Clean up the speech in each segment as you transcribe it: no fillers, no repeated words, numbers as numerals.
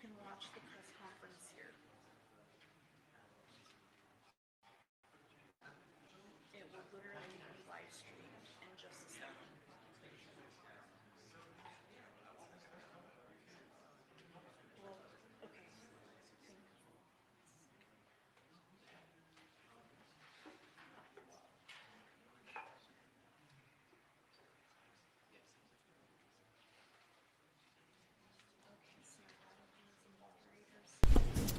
can watch the press conference here. It will literally be live streamed in just a second. Well, okay.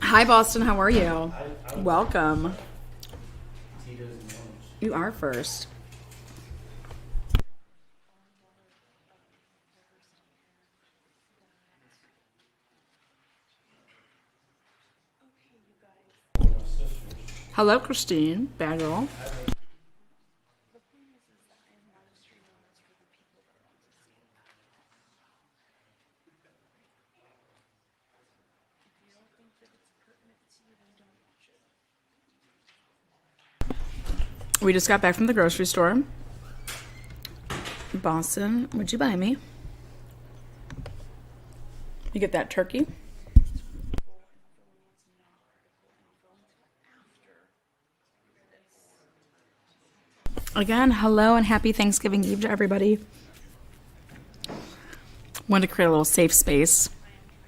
Hi, Boston. How are you? Welcome. You are first. Hello, Christine. Bad girl. The point is that I am live streaming this for the people that want to see it. If you don't think that it's pertinent to you, then don't watch it. We just got back from the grocery store. Boston, would you buy me? You get that turkey? Again, hello and happy Thanksgiving Eve to everybody. Want to create a little safe space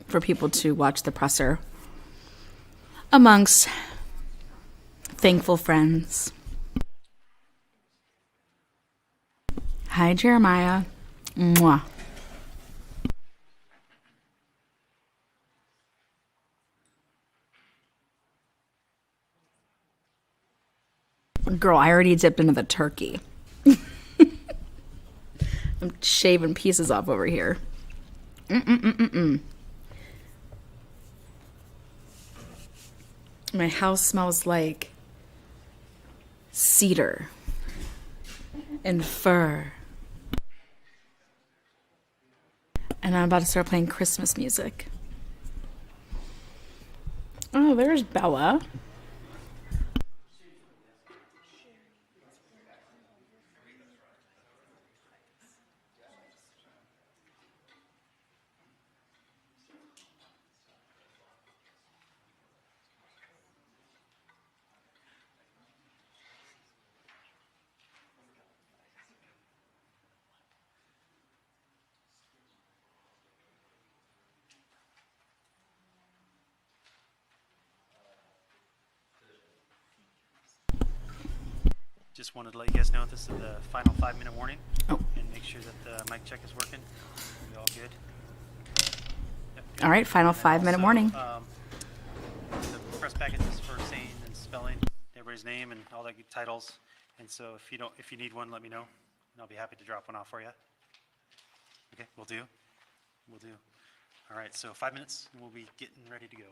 for people to watch the presser amongst thankful friends. Hi, Jeremiah. Mwah. Girl, I already dipped into the turkey. I'm shaving pieces off over here. My house smells like cedar and fir. And I'm about to start playing Christmas music. Oh, there's Bella. Just wanted to let you guys know this is the final 5-minute warning. Oh. And make sure that the mic check is working. We'll be all good. Yep, good. All right, final And then 5-minute also, warning. The press package is for saying and spelling everybody's name and all that good titles. And so if you need one, let me know, and I'll be happy to drop one off for you. Okay, we'll do. We'll do. All right, so 5 minutes, and we'll be getting ready to go.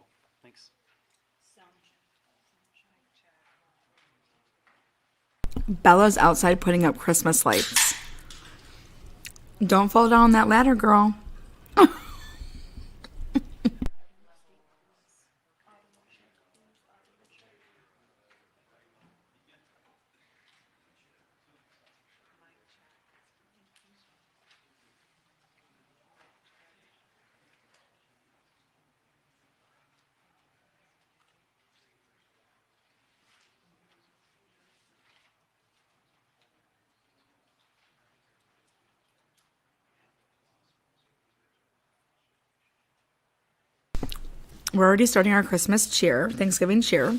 Thanks. Bella's outside putting up Christmas lights. Don't fall down that ladder, girl. We're already starting our Christmas cheer, Thanksgiving cheer.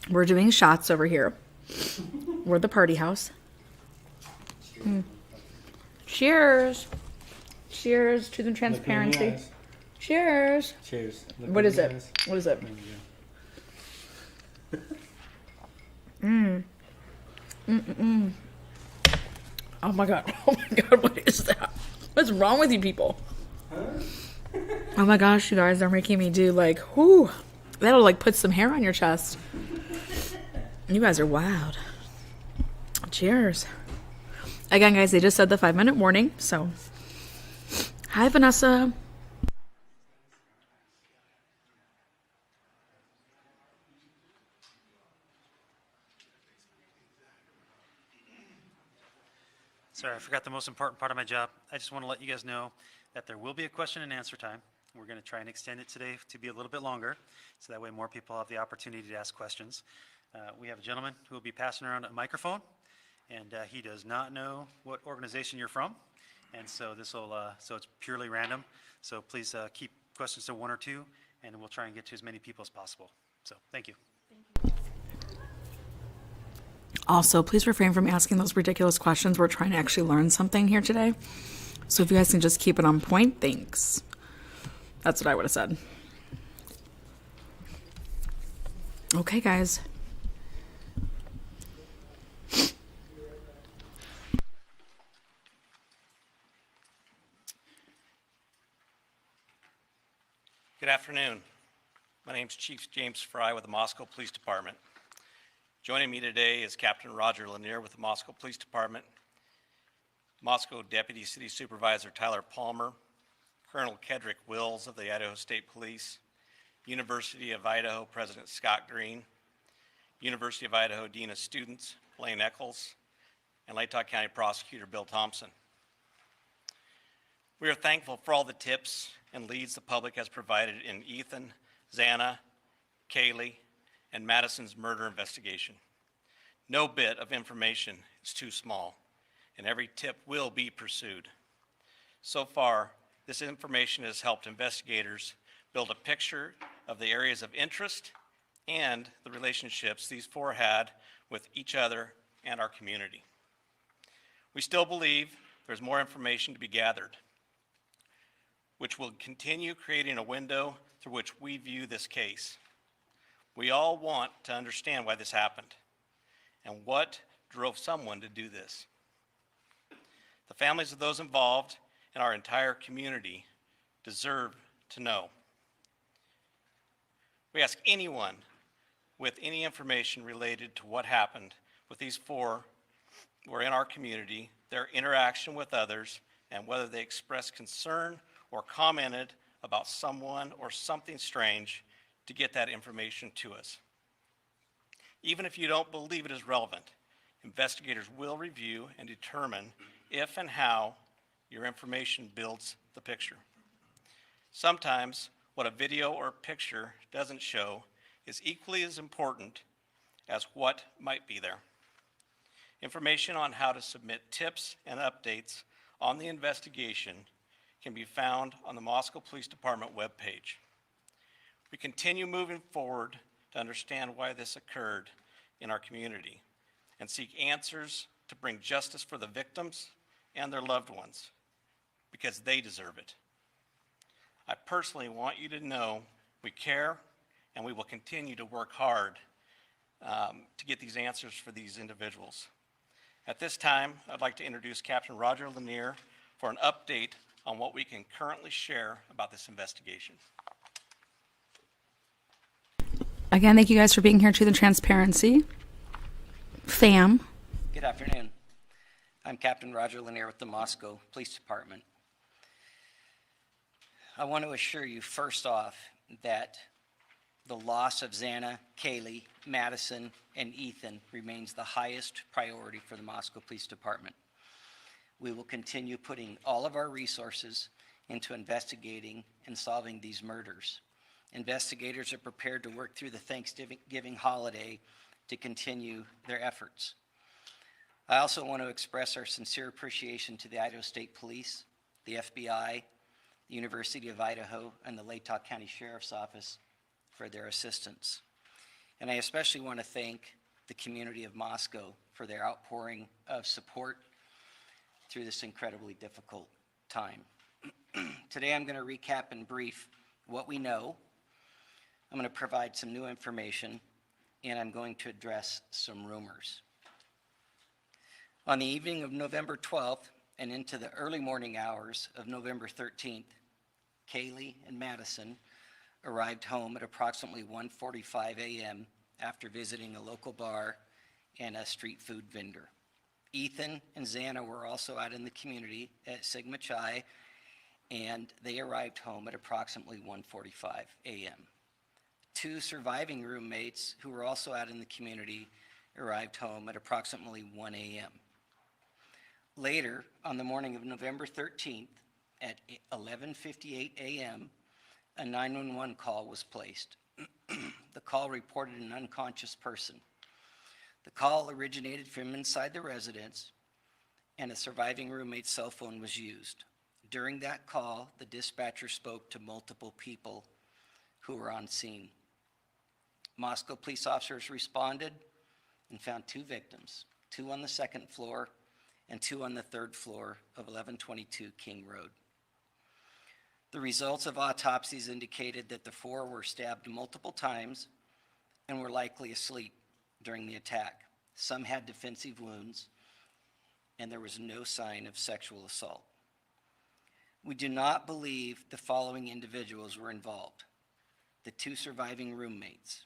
We're doing shots over here. We're the party house. Cheers. Cheers to the transparency. Cheers. Cheers. What is it? What is it? Oh my god. Oh my god, what is that? What's wrong with you people? Oh my gosh, you guys are making me do like, whoo. That'll like put some hair on your chest. You guys are wild. Cheers. Again, guys, they just said the 5-minute warning, so. Hi, Vanessa. Sorry, I forgot the most important part of my job. I just want to let you guys know that there will be a question and answer time. We're going to try and extend it today to be a little bit longer, so that way more people have the opportunity to ask questions. We have a gentleman who will be passing around a microphone, and he does not know what organization you're from, and so so it's purely random. So please keep questions to 1 or 2, and we'll try and get to as many people as possible. So thank you. Also, please refrain from asking those ridiculous questions. We're trying to actually learn something here today. So if you guys can just keep it on point, thanks. That's what I would have said. Okay, guys. Good afternoon. My name is Chief James Fry with the Moscow Police Department. Joining me today is Captain Roger Lanier with the Moscow Police Department, Moscow Deputy City Supervisor Tyler Palmer, Colonel Kedrick Wills of the Idaho State Police, University of Idaho President Scott Green, University of Idaho Dean of Students Blaine Eccles, and Latah County Prosecutor Bill Thompson. We are thankful for all the tips and leads the public has provided in Ethan, Xana, Kaylee, and Madison's murder investigation. No bit of information is too small, and every tip will be pursued. So far, this information has helped investigators build a picture of the areas of interest and the relationships these four had with each other and our community. We still believe there's more information to be gathered, which will continue creating a window through which we view this case. We all want to understand why this happened and what drove someone to do this. The families of those involved and our entire community deserve to know. We ask anyone with any information related to what happened with these four who are in our community, their interaction with others, and whether they expressed concern or commented about someone or something strange, to get that information to us. Even if you don't believe it is relevant, investigators will review and determine if and how your information builds the picture. Sometimes what a video or picture doesn't show is equally as important as what might be there. Information on how to submit tips and updates on the investigation can be found on the Moscow Police Department webpage. We continue moving forward to understand why this occurred in our community and seek answers to bring justice for the victims and their loved ones, because they deserve it. I personally want you to know we care, and we will continue to work hard to get these answers for these individuals. At this time, I'd like to introduce Captain Roger Lanier for an update on what we can currently share about this investigation. Again, thank you guys for being here to the transparency. Fam. Good afternoon. I'm Captain Roger Lanier with the Moscow Police Department. I want to assure you first off that the loss of Xana, Kaylee, Madison, and Ethan remains the highest priority for the Moscow Police Department. We will continue putting all of our resources into investigating and solving these murders. Investigators are prepared to work through the Thanksgiving holiday to continue their efforts. I also want to express our sincere appreciation to the Idaho State Police, the FBI, the University of Idaho, and the Latah County Sheriff's Office for their assistance. And I especially want to thank the community of Moscow for their outpouring of support through this incredibly difficult time. Today I'm going to recap in brief what we know. I'm going to provide some new information, and I'm going to address some rumors. On the evening of November 12th and into the early morning hours of November 13th, Kaylee and Madison arrived home at approximately 1:45 a.m. after visiting a local bar and a street food vendor. Ethan and Xana were also out in the community at Sigma Chi, and they arrived home at approximately 1:45 a.m. Two surviving roommates who were also out in the community arrived home at approximately 1 a.m. Later, on the morning of November 13th at 11:58 a.m., a 911 call was placed. The call reported an unconscious person. The call originated from inside the residence, and a surviving roommate's cell phone was used. During that call, the dispatcher spoke to multiple people who were on scene. Moscow police officers responded and found 2 victims, 2 on the 2nd floor and 2 on the 3rd floor of 1122 King Road. The results of autopsies indicated that the 4 were stabbed multiple times and were likely asleep during the attack. Some had defensive wounds, and there was no sign of sexual assault. We do not believe the following individuals were involved: the 2 surviving roommates,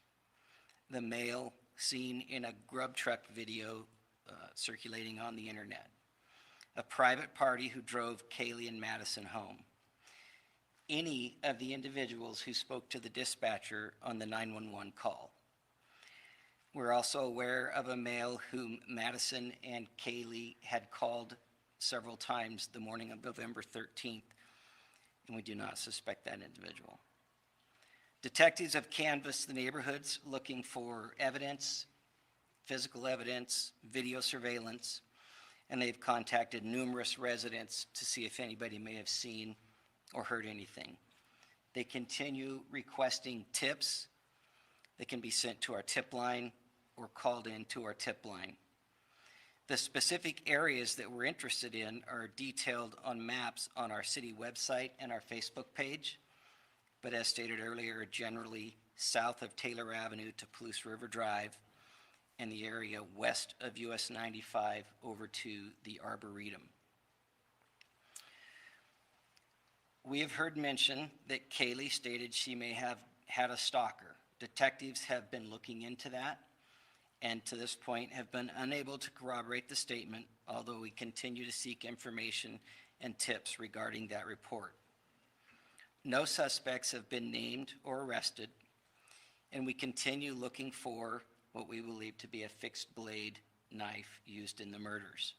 the male seen in a grub truck video circulating on the internet, a private party who drove Kaylee and Madison home, any of the individuals who spoke to the dispatcher on the 911 call. We're also aware of a male whom Madison and Kaylee had called several times the morning of November 13th, and we do not suspect that individual. Detectives have canvassed the neighborhoods looking for evidence, physical evidence, video surveillance, and they've contacted numerous residents to see if anybody may have seen or heard anything. They continue requesting tips that can be sent to our tip line or called in to our tip line. The specific areas that we're interested in are detailed on maps on our city website and our Facebook page, but as stated earlier, generally south of Taylor Avenue to Palouse River Drive and the area west of US 95 over to the Arboretum. We have heard mention that Kaylee stated she may have had a stalker. Detectives have been looking into that, and to this point have been unable to corroborate the statement, although we continue to seek information and tips regarding that report. No suspects have been named or arrested, and we continue looking for what we believe to be a fixed blade knife used in the murders.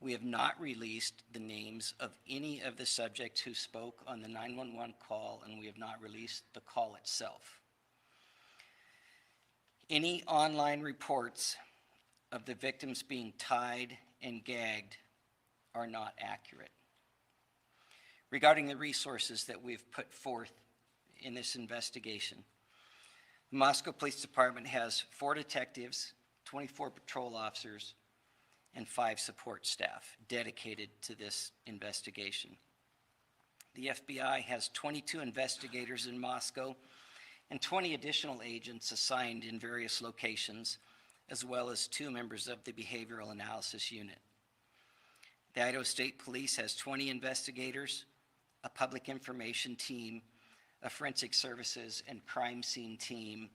We have not released the names of any of the subjects who spoke on the 911 call, and we have not released the call itself. Any online reports of the victims being tied and gagged are not accurate. Regarding the resources that we've put forth in this investigation, the Moscow Police Department has 4 detectives, 24 patrol officers, and 5 support staff dedicated to this investigation. The FBI has 22 investigators in Moscow and 20 additional agents assigned in various locations, as well as 2 members of the Behavioral Analysis Unit. The Idaho State Police has 20 investigators, a public information team, a forensic services and crime scene team,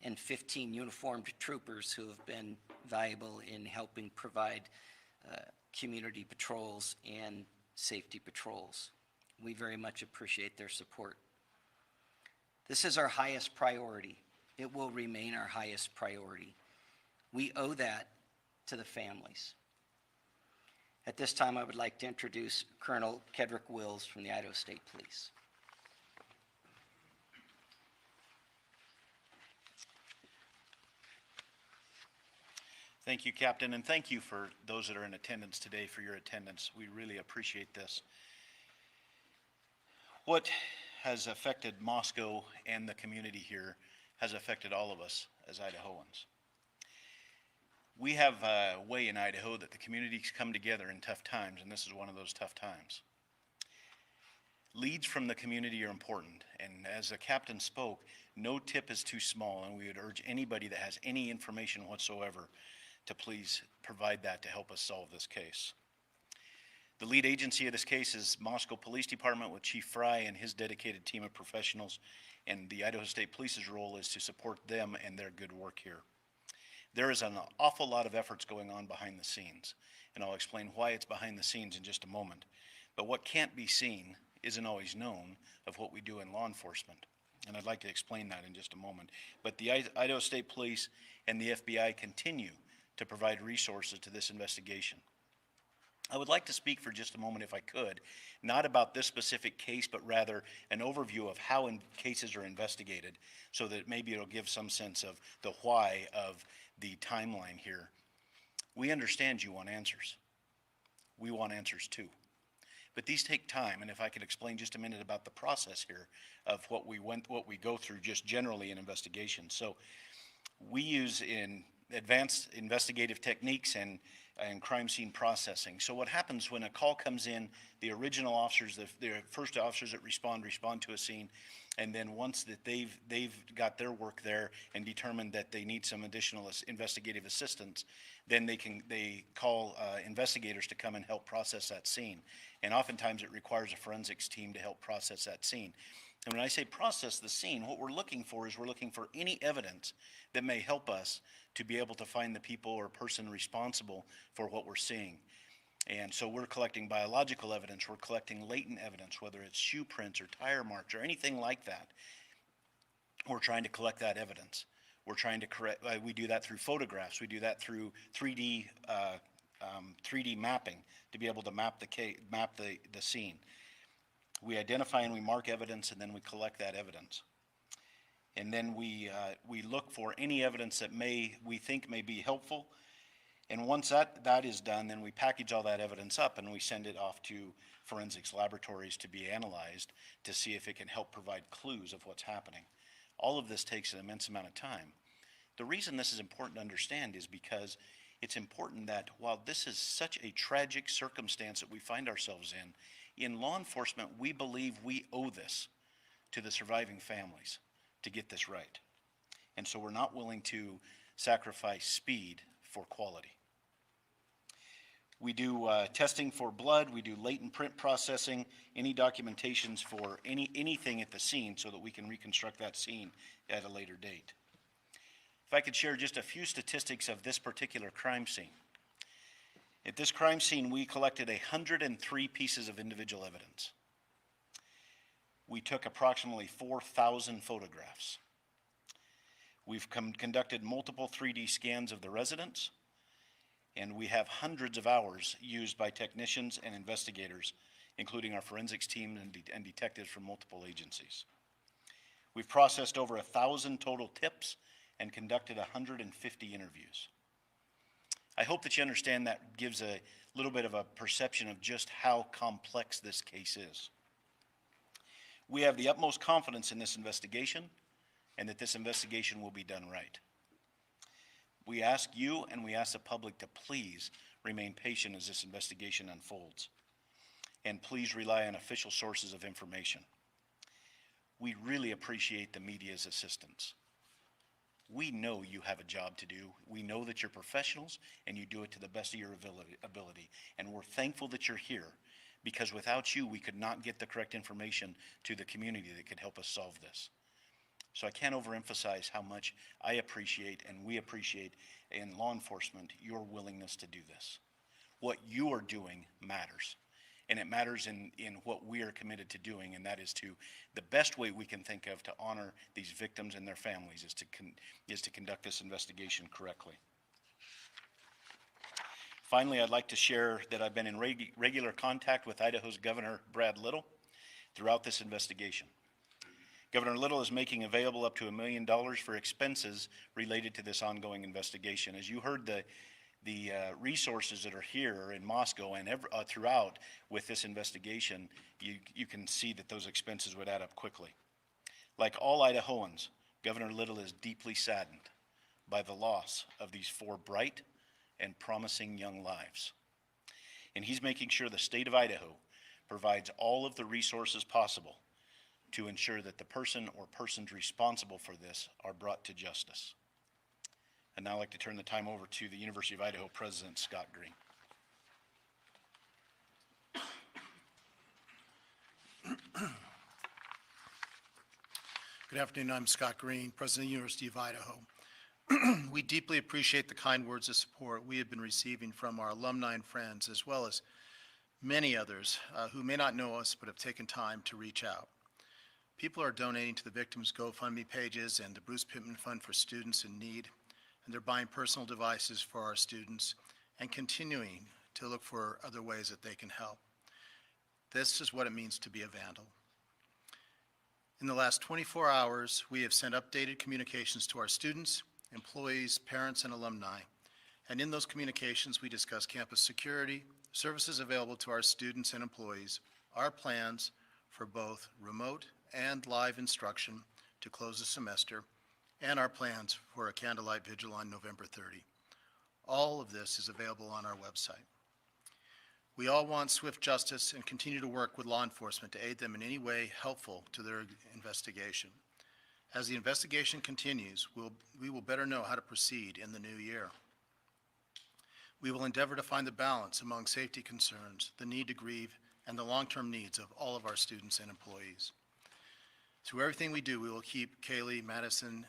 and 15 uniformed troopers who have been valuable in helping provide community patrols and safety patrols. We very much appreciate their support. This is our highest priority. It will remain our highest priority. We owe that to the families. At this time, I would like to introduce Colonel Kedrick Wills from the Idaho State Police. Thank you, Captain, and thank you for those that are in attendance today for your attendance. We really appreciate this. What has affected Moscow and the community here has affected all of us as Idahoans. We have a way in Idaho that the communities come together in tough times, and this is one of those tough times. Leads from the community are important, and as the captain spoke, no tip is too small, and we would urge anybody that has any information whatsoever to please provide that to help us solve this case. The lead agency of this case is Moscow Police Department with Chief Fry and his dedicated team of professionals, and the Idaho State Police's role is to support them and their good work here. There is an awful lot of efforts going on behind the scenes, and I'll explain why it's behind the scenes in just a moment. But what can't be seen isn't always known of what we do in law enforcement, and I'd like to explain that in just a moment. But the Idaho State Police and the FBI continue to provide resources to this investigation. I would like to speak for just a moment, if I could, not about this specific case, but rather an overview of how cases are investigated, so that maybe it'll give some sense of the why of the timeline here. We understand you want answers. We want answers too. But these take time, and if I could explain just a minute about the process here of what we go through just generally in investigations. So we use in advanced investigative techniques and crime scene processing. So what happens when a call comes in, the original officers, the first officers that respond to a scene, and then once that they've got their work there and determined that they need some additional investigative assistance, then they call investigators to come and help process that scene. And oftentimes it requires a forensics team to help process that scene. And when I say process the scene, what we're looking for any evidence that may help us to be able to find the people or person responsible for what we're seeing. And so we're collecting biological evidence, we're collecting latent evidence, whether it's shoe prints or tire marks or anything like that. We're trying to collect that evidence. We're trying to we do that through photographs, we do that through 3D mapping to be able to map the scene. We identify and we mark evidence, and then we collect that evidence. And then we look for any evidence that we think may be helpful. And once that is done, then we package all that evidence up and we send it off to forensics laboratories to be analyzed to see if it can help provide clues of what's happening. All of this takes an immense amount of time. The reason this is important to understand is because it's important that while this is such a tragic circumstance that we find ourselves in law enforcement, we believe we owe this to the surviving families to get this right. And so we're not willing to sacrifice speed for quality. We do testing for blood, we do latent print processing, any documentations for anything at the scene so that we can reconstruct that scene at a later date. If I could share just a few statistics of this particular crime scene. At this crime scene, we collected 103 pieces of individual evidence. We took approximately 4,000 photographs. We've conducted multiple 3D scans of the residence, and we have hundreds of hours used by technicians and investigators, including our forensics team and detectives from multiple agencies. We've processed over 1,000 total tips and conducted 150 interviews. I hope that you understand that gives a little bit of a perception of just how complex this case is. We have the utmost confidence in this investigation and that this investigation will be done right. We ask you and we ask the public to please remain patient as this investigation unfolds. And please rely on official sources of information. We really appreciate the media's assistance. We know you have a job to do. We know that you're professionals and you do it to the best of your ability. And we're thankful that you're here, because without you, we could not get the correct information to the community that could help us solve this. So I can't overemphasize how much I appreciate and we appreciate in law enforcement your willingness to do this. What you are doing matters. And it matters in what we are committed to doing, and that is the best way we can think of to honor these victims and their families is to conduct this investigation correctly. Finally, I'd like to share that I've been in regular contact with Idaho's Governor Brad Little throughout this investigation. Governor Little is making available up to $1 million for expenses related to this ongoing investigation. As you heard, the resources that are here in Moscow and throughout with this investigation, you can see that those expenses would add up quickly. Like all Idahoans, Governor Little is deeply saddened by the loss of these 4 bright and promising young lives. And he's making sure the state of Idaho provides all of the resources possible to ensure that the person or persons responsible for this are brought to justice. And now I'd like to turn the time over to the University of Idaho President, Scott Green. Good afternoon, I'm Scott Green, President of the University of Idaho. We deeply appreciate the kind words of support we have been receiving from our alumni and friends, as well as many others who may not know us but have taken time to reach out. People are donating to the victims' GoFundMe pages and the Bruce Pittman Fund for Students in Need, and they're buying personal devices for our students and continuing to look for other ways that they can help. This is what it means to be a vandal. In the last 24 hours, we have sent updated communications to our students, employees, parents, and alumni. And in those communications, we discuss campus security, services available to our students and employees, our plans for both remote and live instruction to close the semester, and our plans for a candlelight vigil on November 30. All of this is available on our website. We all want swift justice and continue to work with law enforcement to aid them in any way helpful to their investigation. As the investigation continues, we will better know how to proceed in the new year. We will endeavor to find the balance among safety concerns, the need to grieve, and the long-term needs of all of our students and employees. Through everything we do, we will keep Kaylee, Madison,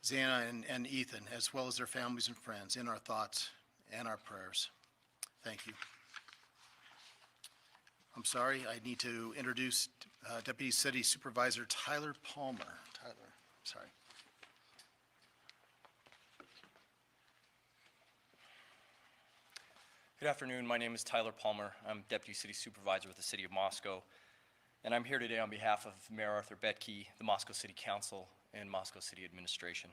Xana, and Ethan, as well as their families and friends, in our thoughts and our prayers. Thank you. I'm sorry, I need to introduce Deputy City Supervisor Tyler Palmer. Tyler, sorry. Good afternoon. My name is Tyler Palmer. I'm Deputy City Supervisor with the City of Moscow, and I'm here today on behalf of Mayor Arthur Betke, the Moscow City Council, and Moscow City Administration.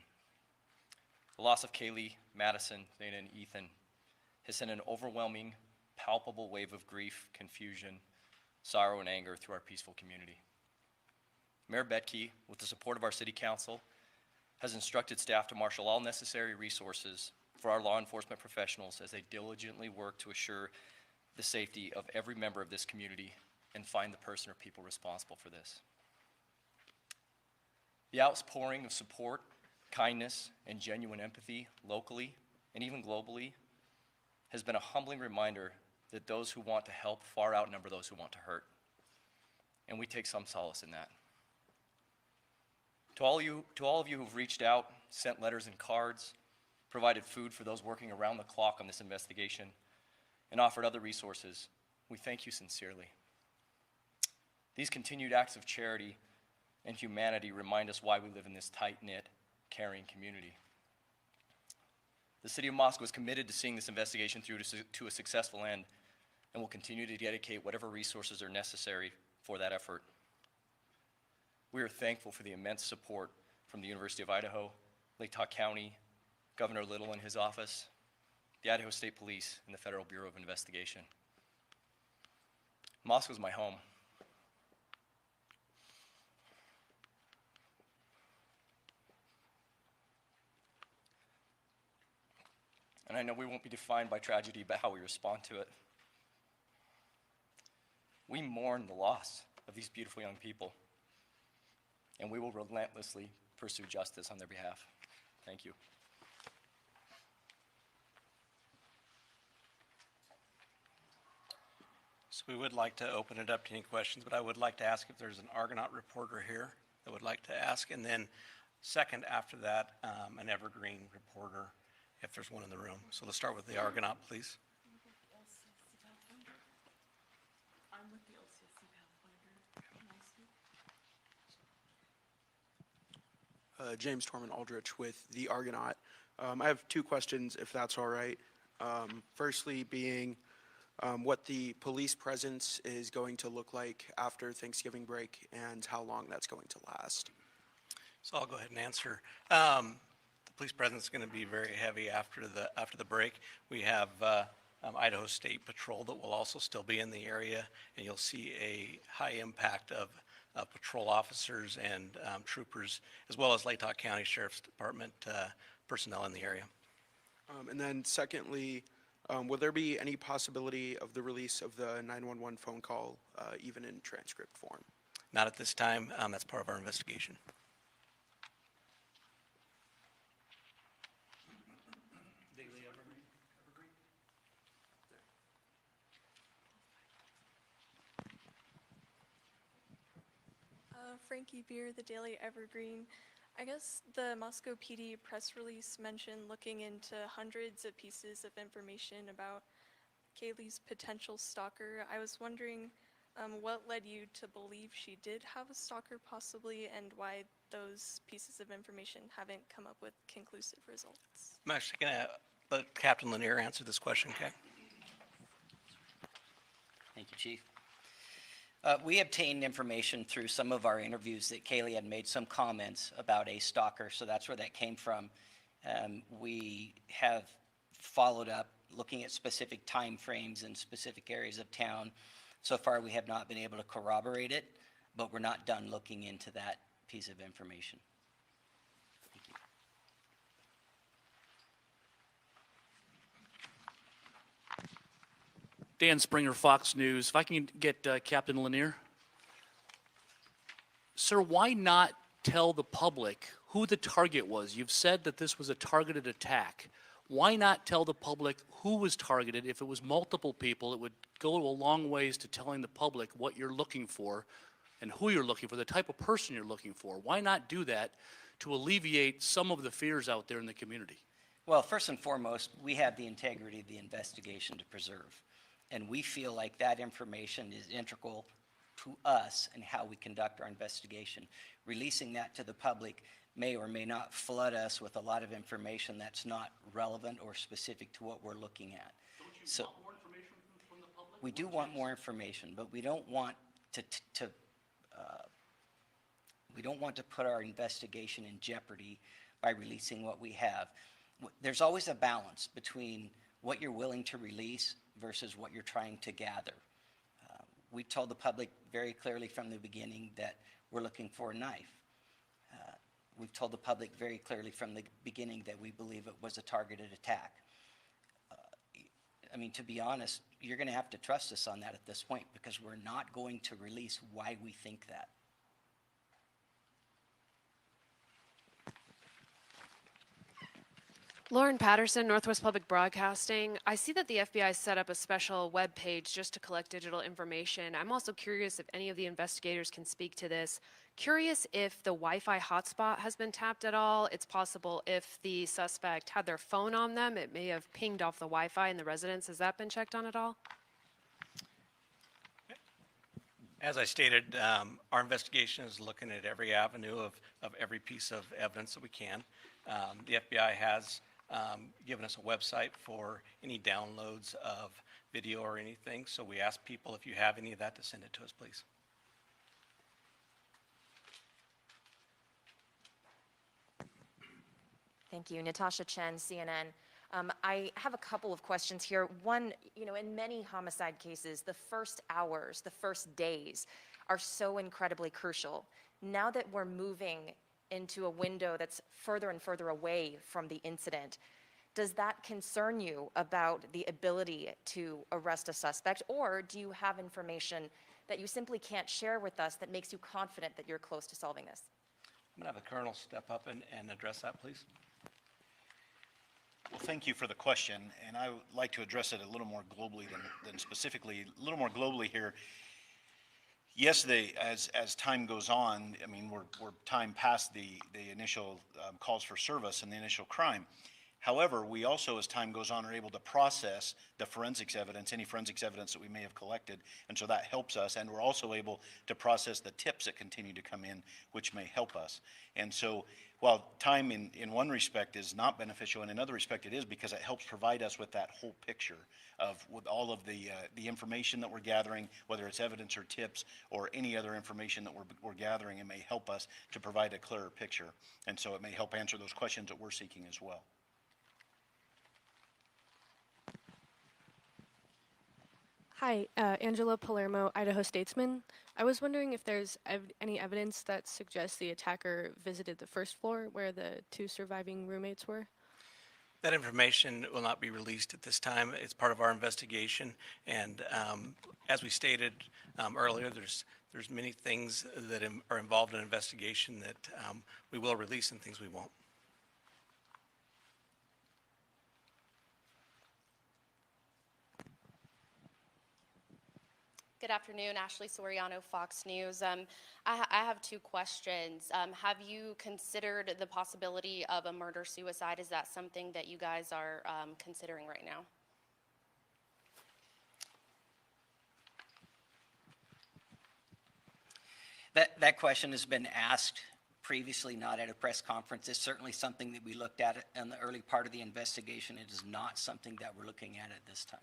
The loss of Kaylee, Madison, Xana, and Ethan has sent an overwhelming, palpable wave of grief, confusion, sorrow, and anger through our peaceful community. Mayor Betke, with the support of our City Council, has instructed staff to marshal all necessary resources for our law enforcement professionals as they diligently work to assure the safety of every member of this community and find the person or people responsible for this. The outpouring of support, kindness, and genuine empathy locally and even globally has been a humbling reminder that those who want to help far outnumber those who want to hurt. And we take some solace in that. To all of you who've reached out, sent letters and cards, provided food for those working around the clock on this investigation, and offered other resources, we thank you sincerely. These continued acts of charity and humanity remind us why we live in this tight-knit, caring community. The City of Moscow is committed to seeing this investigation through to a successful end and will continue to dedicate whatever resources are necessary for that effort. We are thankful for the immense support from the University of Idaho, Lake County, Governor Little and his office, the Idaho State Police, and the Federal Bureau of Investigation. Moscow is my home. And I know we won't be defined by tragedy, but how we respond to it. We mourn the loss of these beautiful young people, and we will relentlessly pursue justice on their behalf. Thank you. So we would like to open it up to any questions, but I would like to ask if there's an Argonaut reporter here that would like to ask, and then second after that, an Evergreen reporter, if there's one in the room. So let's start with the Argonaut, please. I'm with the LCSC Pathfinder. James Torman Aldrich with the Argonaut. I have two questions, if that's all right. Firstly being what the police presence is going to look like after Thanksgiving break and how long that's going to last. So I'll go ahead and answer. The police presence is going to be very heavy after the break. We have Idaho State Patrol that will also still be in the area, and you'll see a high impact of patrol officers and troopers, as well as Lake County Sheriff's Department personnel in the area. And then secondly, will there be any possibility of the release of the 911 phone call, even in transcript form? Not at this time. That's part of our investigation. Frankie Beer, the Daily Evergreen. I guess the Moscow PD press release mentioned looking into hundreds of pieces of information about Kaylee's potential stalker. I was wondering what led you to believe she did have a stalker possibly, and why those pieces of information haven't come up with conclusive results. I'm actually going to let Captain Lanier answer this question, okay? Thank you, Chief. We obtained information through some of our interviews that Kaylee had made some comments about a stalker, so that's where that came from. We have followed up looking at specific time frames in specific areas of town. So far, we have not been able to corroborate it, but we're not done looking into that piece of information. Thank you. Dan Springer, Fox News. If I can get Captain Lanier. Sir, why not tell the public who the target was? You've said that this was a targeted attack. Why not tell the public who was targeted? If it was multiple people, it would go a long ways to telling the public what you're looking for and who you're looking for, the type of person you're looking for. Why not do that to alleviate some of the fears out there in the community? Well, first and foremost, we have the integrity of the investigation to preserve. And we feel like that information is integral to us and how we conduct our investigation. Releasing that to the public may or may not flood us with a lot of information that's not relevant or specific to what we're looking at. Don't you want more information from the public? We do want more information, but we don't want to put our investigation in jeopardy by releasing what we have. There's always a balance between what you're willing to release versus what you're trying to gather. We told the public very clearly from the beginning that we're looking for a knife. We've told the public very clearly from the beginning that we believe it was a targeted attack. I mean, to be honest, you're going to have to trust us on that at this point because we're not going to release why we think that. Lauren Patterson, Northwest Public Broadcasting. I see that the FBI set up a special web page just to collect digital information. I'm also curious if any of the investigators can speak to this. Curious if the Wi-Fi hotspot has been tapped at all. It's possible if the suspect had their phone on them, it may have pinged off the Wi-Fi in the residence. Has that been checked on at all? As I stated, our investigation is looking at every avenue of every piece of evidence that we can. The FBI has given us a website for any downloads of video or anything, so we ask people if you have any of that to send it to us, please. Thank you. Natasha Chen, CNN. I have a couple of questions here. One, in many homicide cases, the first hours, the first days are so incredibly crucial. Now that we're moving into a window that's further and further away from the incident, does that concern you about the ability to arrest a suspect, or do you have information that you simply can't share with us that makes you confident that you're close to solving this? I'm going to have the Colonel step up and address that, please. Well, thank you for the question, and I would like to address it a little more globally than specifically, a little more globally here. Yes, as time goes on, I mean, we're time past the initial calls for service and the initial crime. However, we also, as time goes on, are able to process the forensics evidence, any forensics evidence that we may have collected, and so that helps us. And we're also able to process the tips that continue to come in, which may help us. And so while time in one respect is not beneficial, in another respect it is, because it helps provide us with that whole picture of with all of the information that we're gathering, whether it's evidence or tips or any other information that we're gathering, it may help us to provide a clearer picture. And so it may help answer those questions that we're seeking as well. Hi, Angela Palermo, Idaho Statesman. I was wondering if there's any evidence that suggests the attacker visited the first floor where the two surviving roommates were? That information will not be released at this time. It's part of our investigation, and as we stated earlier, there's many things that are involved in an investigation that we will release and things we won't. Good afternoon, Ashley Soriano, Fox News. I have two questions. Have you considered the possibility of a murder-suicide? Is that something that you guys are considering right now? That question has been asked previously, not at a press conference. It's certainly something that we looked at in the early part of the investigation. It is not something that we're looking at this time.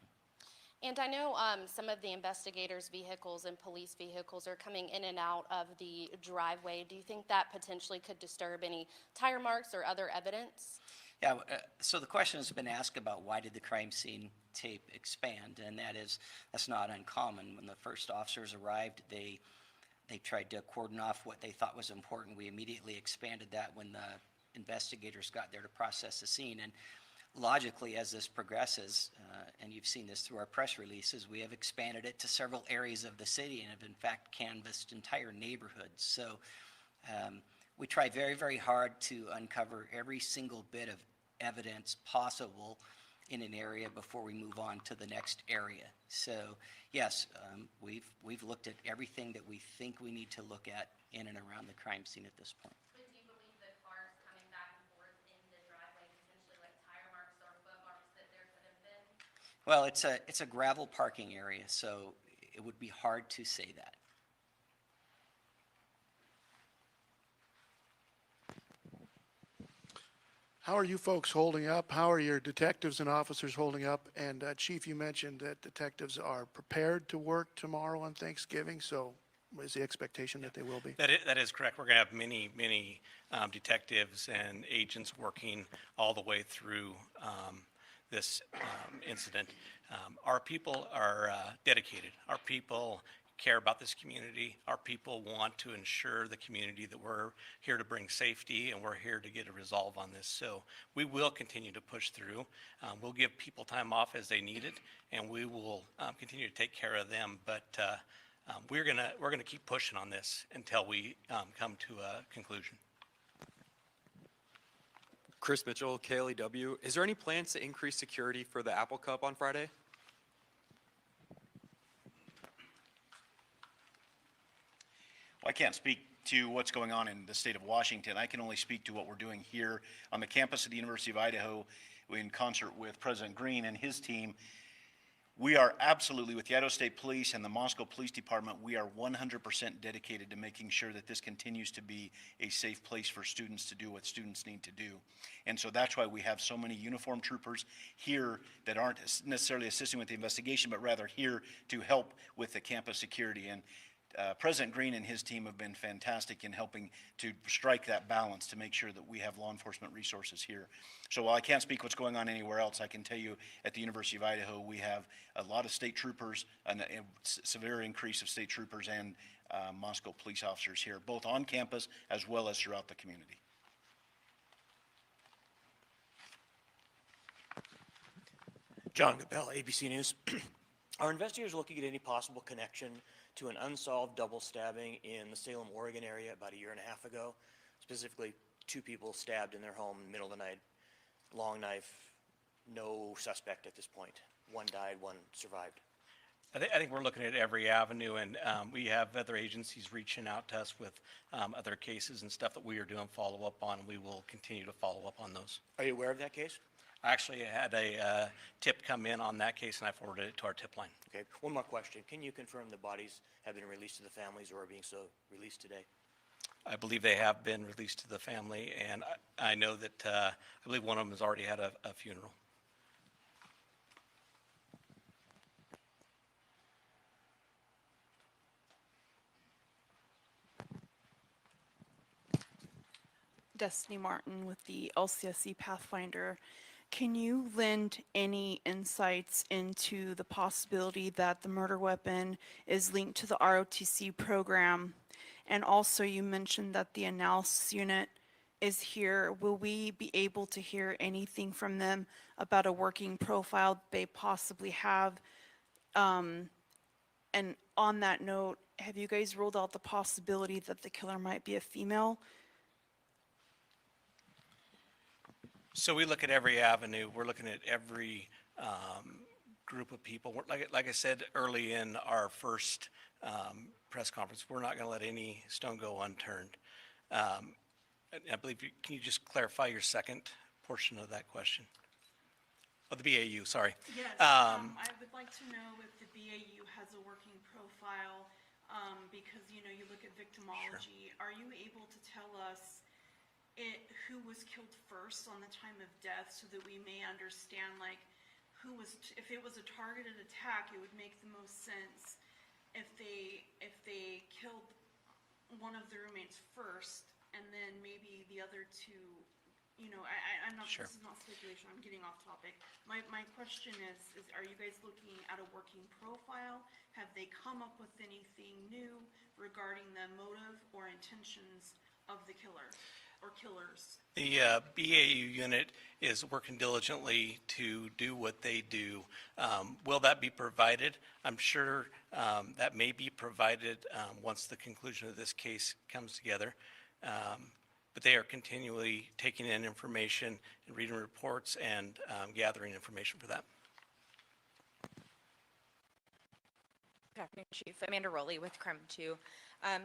And I know some of the investigators' vehicles and police vehicles are coming in and out of the driveway. Do you think that potentially could disturb any tire marks or other evidence? Yeah, so the question has been asked about why did the crime scene tape expand, and that's not uncommon. When the first officers arrived, they tried to cordon off what they thought was important. We immediately expanded that when the investigators got there to process the scene. And logically, as this progresses, and you've seen this through our press releases, we have expanded it to several areas of the city and have in fact canvassed entire neighborhoods. So we try very, very hard to uncover every single bit of evidence possible in an area before we move on to the next area. So yes, we've looked at everything that we think we need to look at in and around the crime scene at this point. But do you believe that cars coming back and forth in the driveway, potentially like tire marks or foot marks, that there could have been? Well, it's a gravel parking area, so it would be hard to say that. How are you folks holding up? How are your detectives and officers holding up? And Chief, you mentioned that detectives are prepared to work tomorrow on Thanksgiving, so is the expectation that they will be? That is correct. We're going to have many detectives and agents working all the way through this incident. Our people are dedicated. Our people care about this community. Our people want to ensure the community that we're here to bring safety and we're here to get a resolve on this. So we will continue to push through. We'll give people time off as they need it, and we will continue to take care of them. But we're gonna keep pushing on this until we come to a conclusion. Chris Mitchell, KLEW. Is there any plans to increase security for the Apple Cup on Friday? Well, I can't speak to what's going on in the state of Washington. I can only speak to what we're doing here on the campus of the University of Idaho in concert with President Green and his team. We are absolutely, with the Idaho State Police and the Moscow Police Department, we are 100% dedicated to making sure that this continues to be a safe place for students to do what students need to do. And so that's why we have so many uniformed troopers here that aren't necessarily assisting with the investigation, but rather here to help with the campus security. And President Green and his team have been fantastic in helping to strike that balance to make sure that we have law enforcement resources here. So while I can't speak what's going on anywhere else, I can tell you at the University of Idaho we have a lot of state troopers, a severe increase of state troopers and Moscow police officers here, both on campus as well as throughout the community. John Gabell, ABC News. Are investigators looking at any possible connection to an unsolved double stabbing in the Salem, Oregon area about a year and a half ago? Specifically, 2 people stabbed in their home in the middle of the night, long knife, no suspect at this point. One died, one survived. I think we're looking at every avenue, and we have other agencies reaching out to us with other cases and stuff that we are doing follow-up on. We will continue to follow up on those. Are you aware of that case? I actually had a tip come in on that case, and I forwarded it to our tip line. Okay, one more question. Can you confirm the bodies have been released to the families or are being so released today? I believe they have been released to the family, and I know that I believe one of them has already had a funeral. Destiny Martin with the LCSC Pathfinder. Can you lend any insights into the possibility that the murder weapon is linked to the ROTC program? And also you mentioned that the analysis unit is here. Will we be able to hear anything from them about a working profile they possibly have? And on that note, have you guys ruled out the possibility that the killer might be a female? So we look at every avenue. We're looking at every group of people. Like I said early in our first press conference, we're not going to let any stone go unturned. I believe, can you just clarify your second portion of that question? Oh, the BAU, sorry. Yes, I would like to know if the BAU has a working profile, because, you know, you look at victimology. Sure. Are you able to tell us who was killed first on the time of death so that we may understand, like, if it was a targeted attack, it would make the most sense if they killed one of the roommates first, and then maybe the other two, I'm not, Sure. this is not speculation, I'm getting off topic. My question is, are you guys looking at a working profile? Have they come up with anything new regarding the motive or intentions of the killer or killers? The BAU unit is working diligently to do what they do. Will that be provided? I'm sure that may be provided once the conclusion of this case comes together. But they are continually taking in information and reading reports and gathering information for that. Good afternoon, Chief. Amanda Rowley with CREM 2.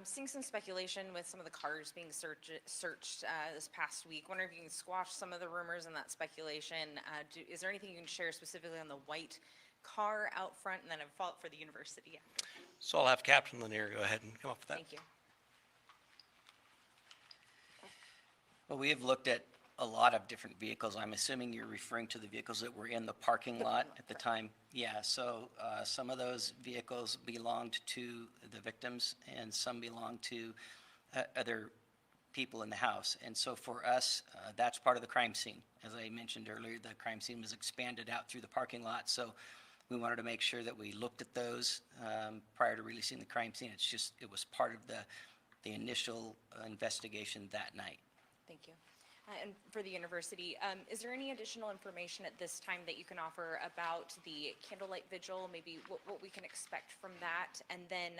Seeing some speculation with some of the cars being searched this past week. Wondering if you can squash some of the rumors and that speculation. Is there anything you can share specifically on the white car out front, and then a follow-up for the university after? So I'll have Captain Lanier go ahead and come up with that. Thank you. Well, we have looked at a lot of different vehicles. I'm assuming you're referring to the vehicles that were in the parking lot at the time? Yeah, so some of those vehicles belonged to the victims, and some belonged to other people in the house. And so for us, that's part of the crime scene. As I mentioned earlier, the crime scene was expanded out through the parking lot, so we wanted to make sure that we looked at those prior to releasing the crime scene. It was part of the initial investigation that night. Thank you. And for the university, is there any additional information at this time that you can offer about the candlelight vigil, maybe what we can expect from that? And then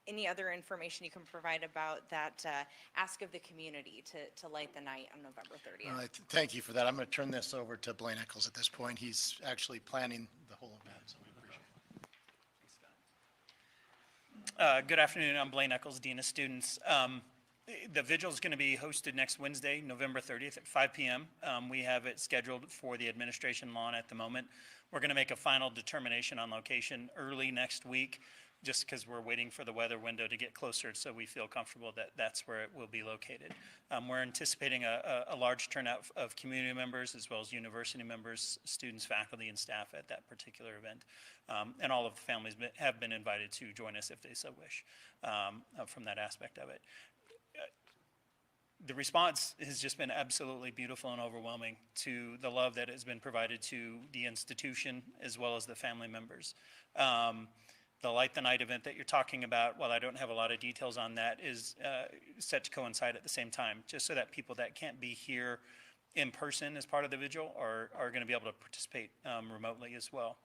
any other information you can provide about that ask of the community to light the night on November 30th? All right, thank you for that. I'm going to turn this over to Blaine Eccles at this point. He's actually planning the whole event, so we appreciate it. Good afternoon. I'm Blaine Eccles, Dean of Students. The vigil is going to be hosted next Wednesday, November 30th at 5 p.m. We have it scheduled for the administration lawn at the moment. We're going to make a final determination on location early next week, just because we're waiting for the weather window to get closer, so we feel comfortable that that's where it will be located. We're anticipating a large turnout of community members as well as university members, students, faculty, and staff at that particular event. And all of the families have been invited to join us if they so wish from that aspect of it. The response has just been absolutely beautiful and overwhelming to the love that has been provided to the institution as well as the family members. The Light the Night event that you're talking about, while I don't have a lot of details on that, is set to coincide at the same time, just so that people that can't be here in person as part of the vigil are going to be able to participate remotely as well.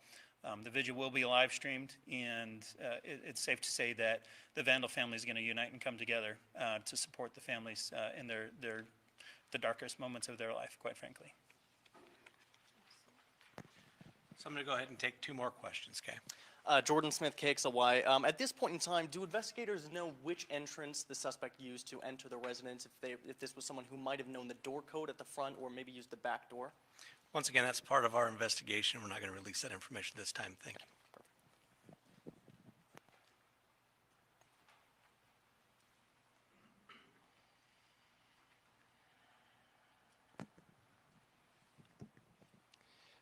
The vigil will be live streamed, and it's safe to say that the Vandal family is going to unite and come together to support the families in the darkest moments of their life, quite frankly. So I'm going to go ahead and take two more questions, okay? Jordan Smith, KXLY. At this point in time, do investigators know which entrance the suspect used to enter the residence, if this was someone who might have known the door code at the front or maybe used the back door? Once again, that's part of our investigation. We're not going to release that information this time. Thank you.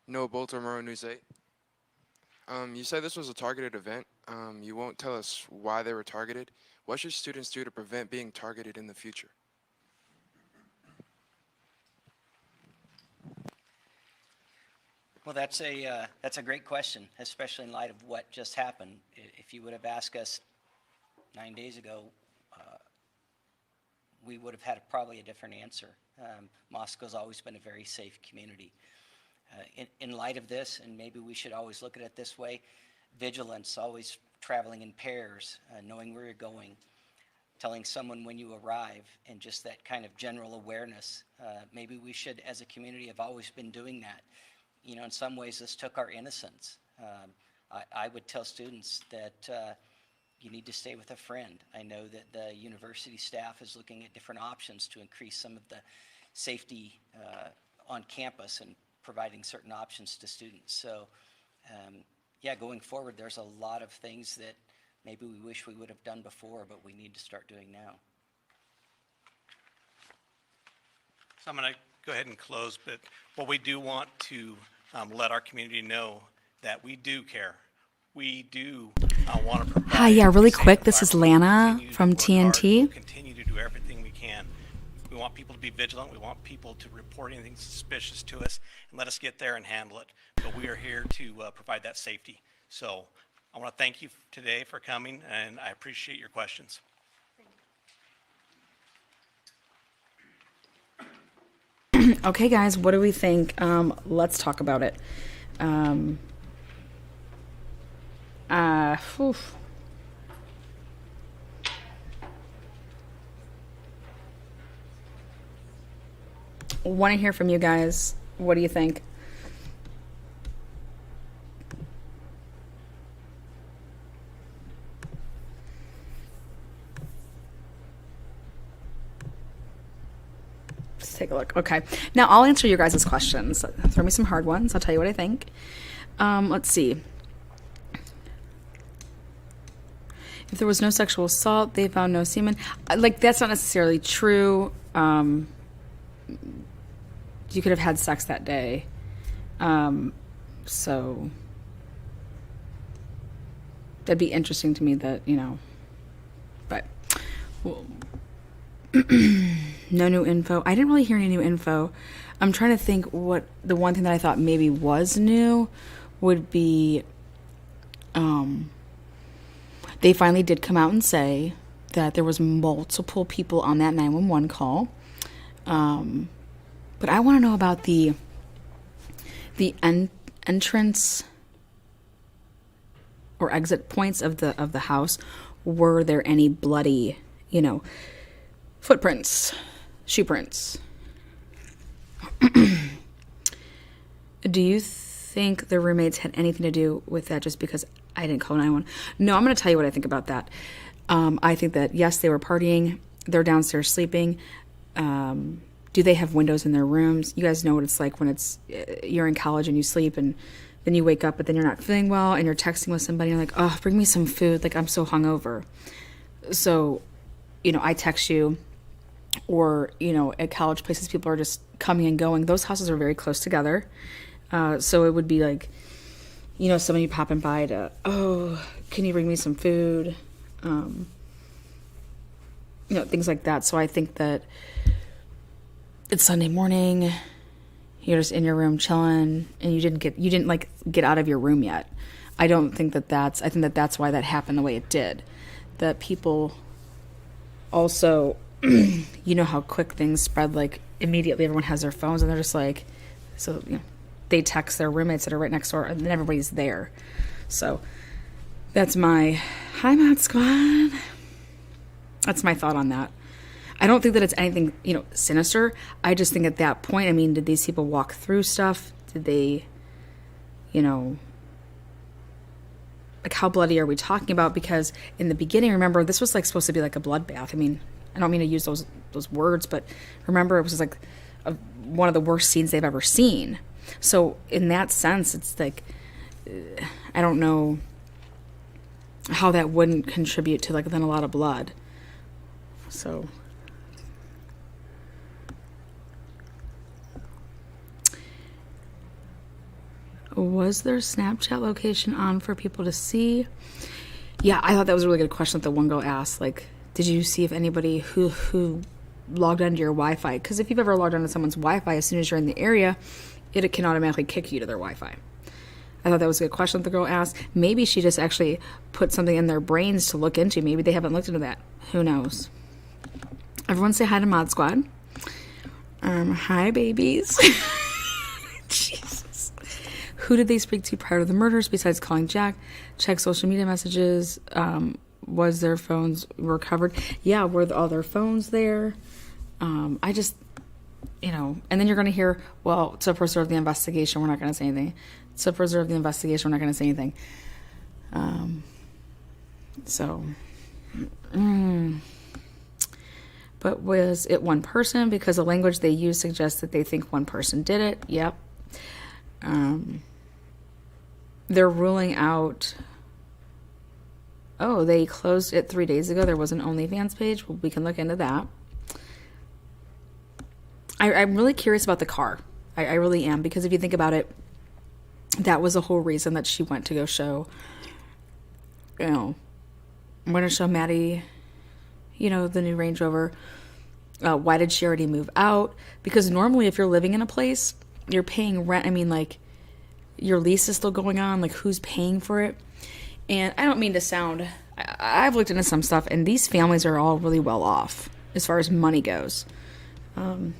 Noah Baltimore, News 8. You said this was a targeted event. You won't tell us why they were targeted. What should students do to prevent being targeted in the future? Well, that's a great question, especially in light of what just happened. If you would have asked us 9 days ago, we would have had probably a different answer. Moscow's always been a very safe community. In light of this, and maybe we should always look at it this way, vigilance, always traveling in pairs, knowing where you're going, telling someone when you arrive, and just that kind of general awareness. Maybe we should, as a community, have always been doing that. You know, in some ways, this took our innocence. I would tell students that you need to stay with a friend. I know that the university staff is looking at different options to increase some of the safety on campus and providing certain options to students. So, yeah, going forward, there's a lot of things that maybe we wish we would have done before, but we need to start doing now. So I'm going to go ahead and close, but what we do want to let our community know that we do care. We do want to provide. Hi, yeah, a really safe quick. This is environment. Lana We'll continue to from work hard. TNT. We'll continue to do everything we can. We want people to be vigilant. We want people to report anything suspicious to us and let us get there and handle it. But we are here to provide that safety. So I want to thank you today for coming, and I appreciate your questions. Okay, guys, what do we think? Let's talk about it. Oof. Want to hear from you guys. What do you think? Let's take a look. Okay. Now I'll answer your guys' questions. Throw me some hard ones. I'll tell you what I think. Let's see. If there was no sexual assault, they found no semen. Like, that's not necessarily true. You could have had sex that day. So that'd be interesting to me that, but well, no new info. I didn't really hear any new info. I'm trying to think what the one thing that I thought maybe was new would be, they finally did come out and say that there was multiple people on that 911 call. But I want to know about the entrance or exit points of the house. Were there any bloody, footprints, shoe prints? Do you think the roommates had anything to do with that just because I didn't call 911? No, I'm going to tell you what I think about that. I think that, yes, they were partying. They're downstairs sleeping. Do they have windows in their rooms? You guys know what it's like when you're in college and you sleep and then you wake up, but then you're not feeling well and you're texting with somebody and you're like, oh, bring me some food. Like, I'm so hungover. So, I text you, or, at college places, people are just coming and going. Those houses are very close together. So it would be like, somebody popping by to, oh, can you bring me some food? Things like that. So I think that it's Sunday morning, you're just in your room chilling, and you didn't get out of your room yet. I don't think I think that's why that happened the way it did. That people also, how quick things spread, like immediately everyone has their phones and they're just like, so, they text their roommates that are right next door and then everybody's there. So that's my, hi Mod Squad. That's my thought on that. I don't think that it's anything, sinister. I just think at that point, did these people walk through stuff? Did they, like, how bloody are we talking about? Because in the beginning, remember, this was like supposed to be like a bloodbath. I don't mean to use those words, but remember, it was like one of the worst scenes they've ever seen. So in that sense, it's like, I don't know how that wouldn't contribute to then a lot of blood. So was their Snapchat location on for people to see? Yeah, I thought that was a really good question that the one girl asked. Like, did you see if anybody who logged onto your Wi-Fi? Because if you've ever logged onto someone's Wi-Fi, as soon as you're in the area, it can automatically kick you to their Wi-Fi. I thought that was a good question that the girl asked. Maybe she just actually put something in their brains to look into. Maybe they haven't looked into that. Who knows? Everyone say hi to Mod Squad. Hi, babies. Jesus. Who did they speak to prior to the murders besides calling Jack? Check social media messages. Was their phones recovered? Yeah, were all their phones there? I just, and then you're going to hear, well, to preserve the investigation, we're not going to say anything. To preserve the investigation, we're not going to say anything. But was it one person? Because the language they use suggests that they think one person did it. Yep. They're ruling out. Oh, they closed it 3 days ago. There was an OnlyFans page. Well, we can look into that. I'm really curious about the car. I really am, because if you think about it, that was the whole reason that she went to go show, I'm going to show Maddie, the new Range Rover. Why did she already move out? Because normally if you're living in a place, you're paying rent. I mean, like, your lease is still going on. Like, who's paying for it? And I don't mean to sound... I've looked into some stuff, and these families are all really well off as far as money goes. But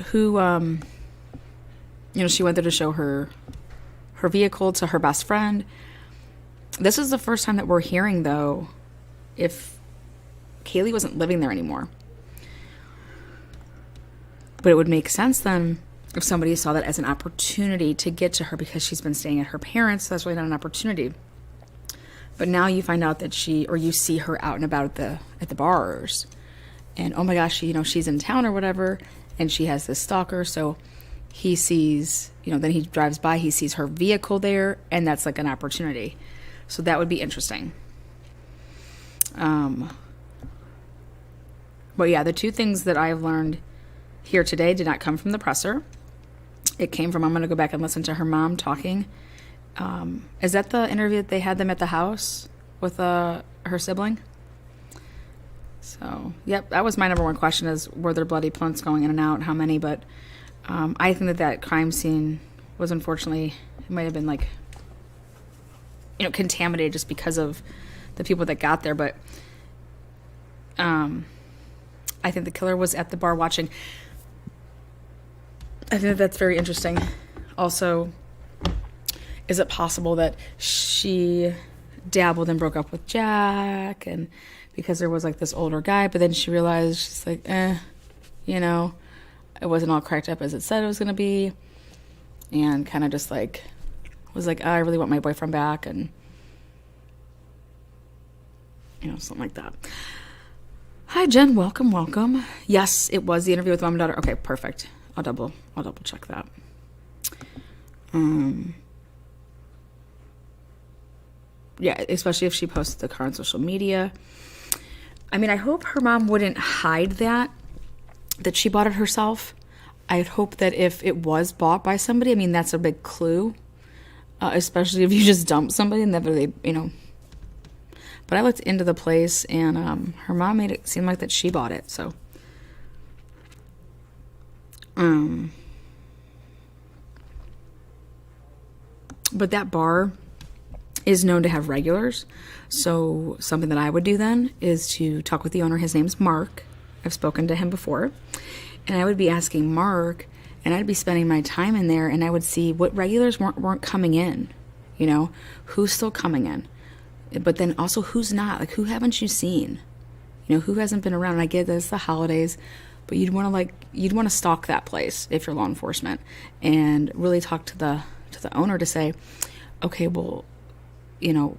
who... she went there to show her vehicle to her best friend. This is the first time that we're hearing, though, if Kaylee wasn't living there anymore. But it would make sense then if somebody saw that as an opportunity to get to her because she's been staying at her parents'. That's really not an opportunity. But now you find out that you see her out and about at the bars, and oh my gosh, she's in town or whatever, and she has this stalker. So he sees, then he drives by, he sees her vehicle there, and that's like an opportunity. So that would be interesting. But yeah, the two things that I've learned here today did not come from the presser. It came from, I'm going to go back and listen to her mom talking. Is that the interview that they had them at the house with her sibling? So, yep, that was my number one question is, were there bloody plunks going in and out? How many? But I think that crime scene was unfortunately, it might have been like, contaminated just because of the people that got there. But I think the killer was at the bar watching. I think that's very interesting. Also, is it possible that she dabbled and broke up with Jack, and because there was like this older guy, but then she realized she's like, it wasn't all cracked up as it said it was going to be, and kind of just like was like, I really want my boyfriend back, and something like that. Hi Jen, welcome. Yes, it was the interview with mom and daughter. Okay, perfect. I'll double check that. Yeah, especially if she posted the car on social media. I mean, I hope her mom wouldn't hide that she bought it herself. I'd hope that if it was bought by somebody, I mean, that's a big clue. Especially if you just dump somebody and never they. But I looked into the place, and her mom made it seem like that she bought it, so. But that bar is known to have regulars, so something that I would do then is to talk with the owner. His name's Mark. I've spoken to him before, and I would be asking Mark, and I'd be spending my time in there, and I would see what regulars weren't coming in, who's still coming in, but then also who's not, like who haven't you seen, who hasn't been around. And I get that it's the holidays, but you'd want to stalk that place if you're law enforcement, and really talk to the owner to say, okay, well, let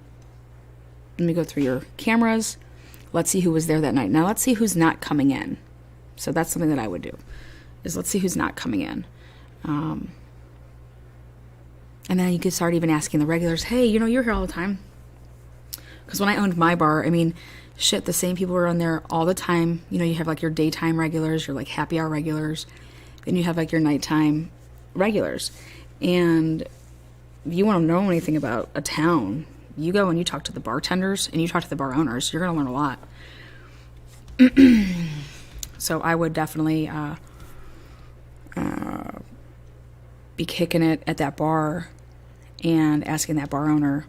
me go through your cameras. Let's see who was there that night. Now let's see who's not coming in. So that's something that I would do, is let's see who's not coming in. And then you could start even asking the regulars, hey, you're here all the time. Because when I owned my bar, I mean, shit, the same people were on there all the time. You have like your daytime regulars, your like happy hour regulars. Then you have like your nighttime regulars. And if you want to know anything about a town, you go and you talk to the bartenders and you talk to the bar owners. You're going to learn a lot. So I would definitely be kicking it at that bar and asking that bar owner,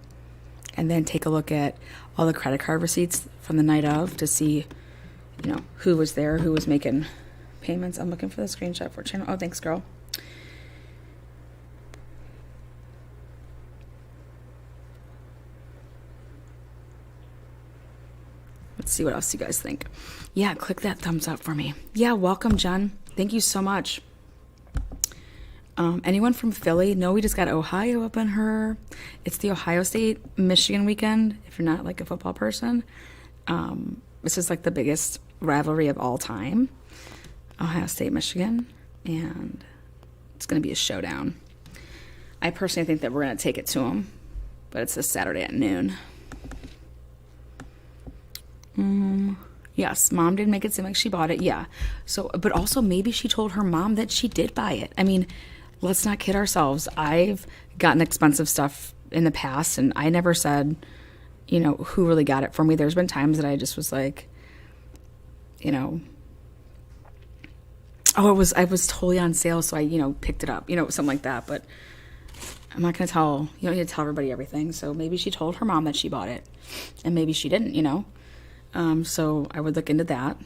and then take a look at all the credit card receipts from the night of to see, who was there, who was making payments. I'm looking for the screenshot for channel. Oh, thanks, girl. Let's see what else you guys think. Yeah, click that thumbs up for me. Yeah, welcome, Jen. Thank you so much. Anyone from Philly? No, we just got Ohio up in her. It's the Ohio State Michigan weekend, if you're not like a football person. This is like the biggest rivalry of all time. Ohio State, Michigan. And it's going to be a showdown. I personally think that we're going to take it to them. But it's this Saturday at noon. Yes, mom did make it seem like she bought it. Yeah. So, but also maybe she told her mom that she did buy it. I mean, let's not kid ourselves. I've gotten expensive stuff in the past, and I never said, you know, who really got it for me. There's been times that I just was like, you know, oh, I was totally on sale, so I, you know, picked it up, you know, something like that. But I'm not going to tell, you don't need to tell everybody everything. So maybe she told her mom that she bought it, and maybe she didn't, you know. So I would look into that.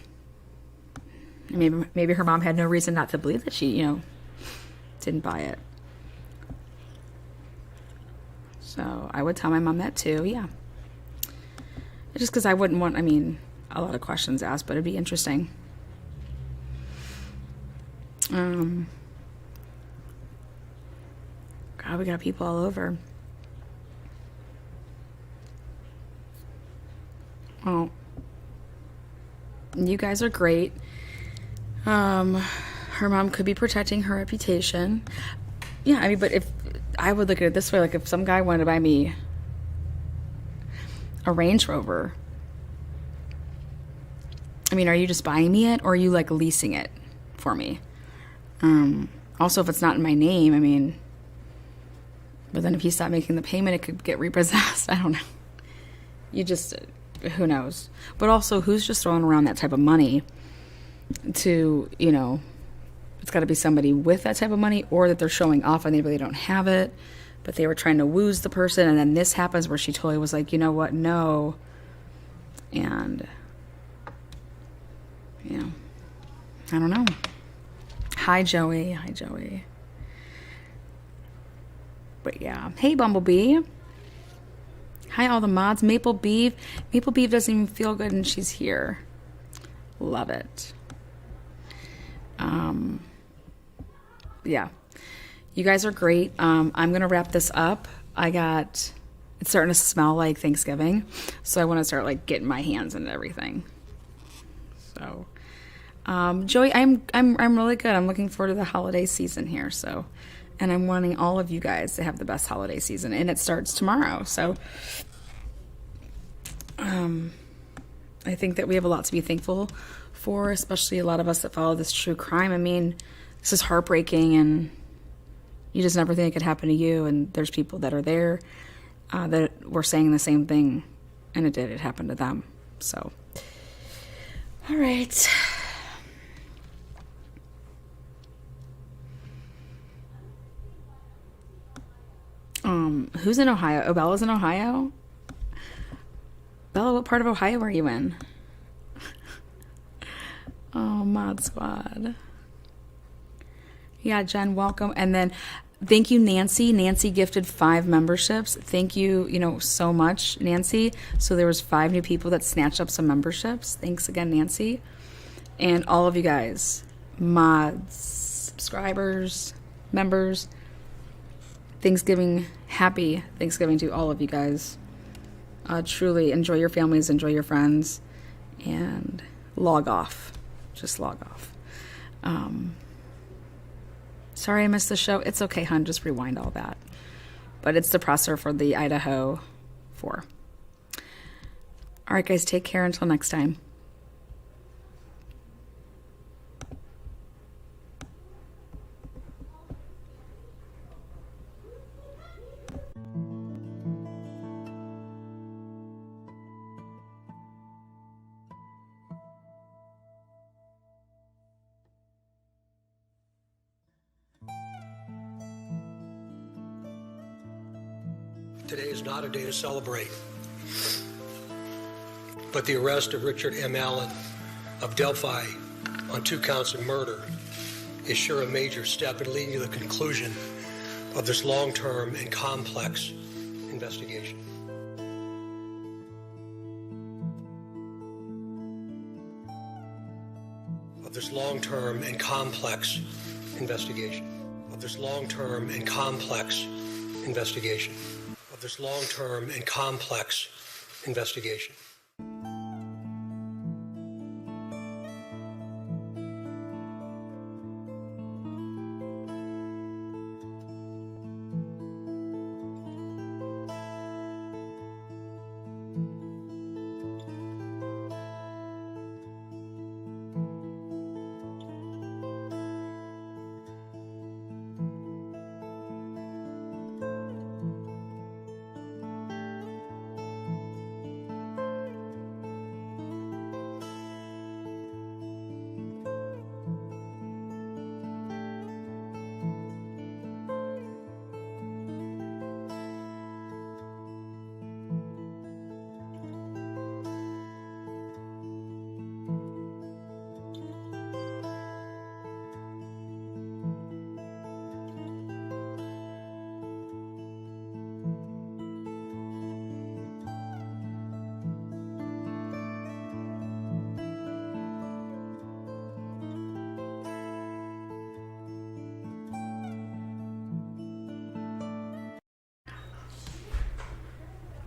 And maybe her mom had no reason not to believe that she, you know, didn't buy it. So I would tell my mom that too, yeah. Just because I wouldn't want, I mean, a lot of questions asked, but it'd be interesting. God, we got people all over. Well, you guys are great. Her mom could be protecting her reputation. Yeah, I mean, but if I would look at it this way, like if some guy wanted to buy me a Range Rover, I mean, are you just buying me it, or are you like leasing it for me? Also, if it's not in my name, I mean, but then if you stop making the payment, it could get repossessed. I don't know. You just, who knows? But also, who's just throwing around that type of money to, you know, it's got to be somebody with that type of money, or that they're showing off and they really don't have it, but they were trying to wooze the person, and then this happens where she totally was like, you know what, no. And, you know, I don't know. Hi, Joey. Hi, Joey. But yeah. Hey, Bumblebee. Hi, all the mods. Maple Beef. Maple Beef doesn't even feel good, and she's here. Love it. Yeah. You guys are great. I'm going to wrap this up. It's starting to smell like Thanksgiving, so I want to start like getting my hands into everything. So, Joey, I'm really good. I'm looking forward to the holiday season here. So, and I'm wanting all of you guys to have the best holiday season, and it starts tomorrow. So, I think that we have a lot to be thankful for, especially a lot of us that follow this true crime. I mean, this is heartbreaking, and you just never think it could happen to you. And there's people that are there that were saying the same thing, and it did. It happened to them. So, all right. Who's in Ohio? Oh, Bella's in Ohio? Bella, what part of Ohio are you in? Oh, Mod Squad. Yeah, Jen, welcome. And then thank you, Nancy. Nancy gifted 5 memberships. Thank you, so much, Nancy. So there was 5 new people that snatched up some memberships. Thanks again, Nancy. And all of you guys, mods, subscribers, members, happy Thanksgiving to all of you guys. Truly enjoy your families, enjoy your friends, and log off. Just log off. Sorry I missed the show. It's okay, hun. Just rewind all that. But it's the presser for the Idaho 4. All right, guys. Take care until next time. Today is not a day to celebrate, but the arrest of Richard M. Allen of Delphi on 2 counts of murder is sure a major step in leading to the conclusion of this long-term and complex investigation. Of this long-term and complex investigation. Of this long-term and complex investigation. Of this long-term and complex investigation.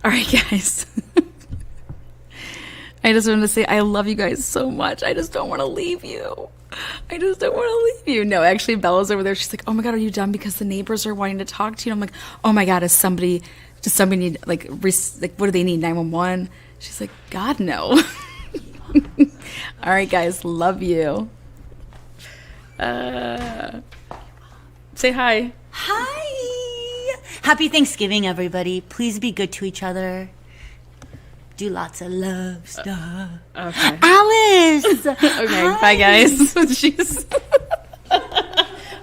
All right, guys. I just want to say I love you guys so much. I just don't want to leave you. I just don't want to leave you. No, actually, Bella's over there. She's like, oh my God, are you done? Because the neighbors are wanting to talk to you. And I'm like, oh my God, does somebody need, like, what do they need, 911? She's like, God, no. All right, guys, love you. Say hi. Hi! Happy Thanksgiving, everybody. Please be good to each other. Do lots of love stuff. Okay. Alice! Okay, Hi. bye, guys. She's.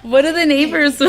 What are the neighbors?